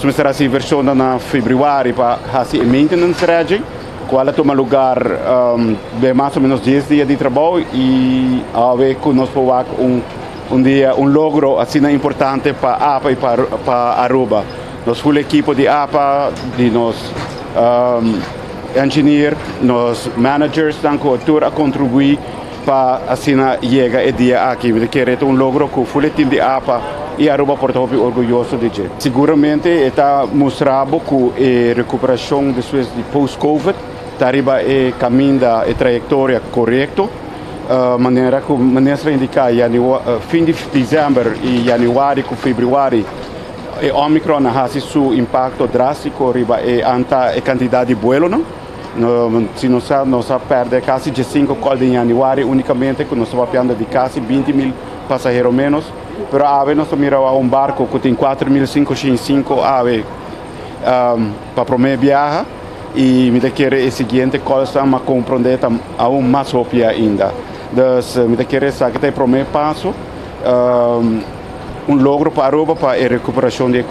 começar a versão na februário para fazer maintenance regi, qual toma lugar de mais ou menos 10 dias de trabalho e a ver que nós podemos dia logro assim importante para a APA e para Aruba. Nós full equipo de APA, de nós engineer, nós managers, tanto a contribuir para assim chegar o dia aqui. Eu quero logro que o full team de APA e Aruba Porto orgulhoso de gente. Seguramente está mostrando que a recuperação depois de post-Covid está arriba o caminho da trajetória correto. Maneira que ministra indica fim de dezembro e januário e feverário o Omicron ha seu impacto drástico riba a quantidade de vuelo não se nós perde quase 5 col de januário unicamente que nós estamos falando de quase 20.000 passageiros menos pero ave nós mirava barco que tem 4.505 ave para prometer viajar e me quer o seguinte coisa mas compreender mais rápido ainda. Dus me quer saber que tem primeiro passo logro para Aruba para a recuperação do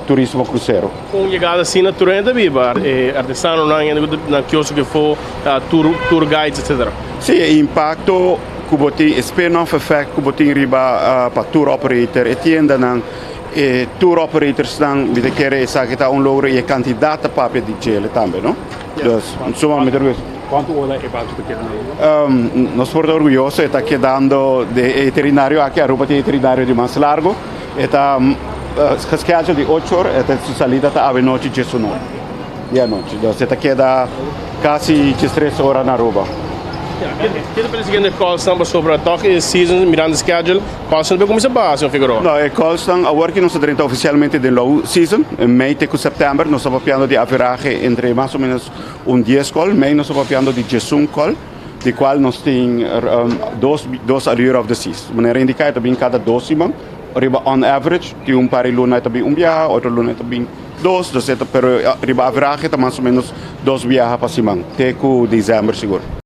turismo cruzeiro. Com chegada assim na Turenda Biba, artesano na quiosco que for tour guides etc. Sim, impacto que botem spin-off effect que botem riba para tour operator e tienda nan tour operators nan me quer saber que está logro e quantidade para de gel também, não? Dus insomma me Quanto ora é para tudo nós somos orgulhosos está quedando de veterinário aqui a Aruba tem veterinário de mais largo está schedule de 8 horas está sua salida está à noite 19 e à noite então está queda quase 3 horas na Aruba. Quero para o seguinte call samba sobre a toque season mirando schedule call samba como se base Figueroa. Não é call samba agora que nós estamos oficialmente de low season em meio de setembro nós estamos falando de average entre mais ou menos 10 call meio nós estamos falando de 11 call de qual nós temos dois allure of the seas maneira indicada também cada 2 semanas riba on average tem par de luna também viaje outro luna também dois pero riba average está mais ou menos 2 viajes para semana até dezembro seguro.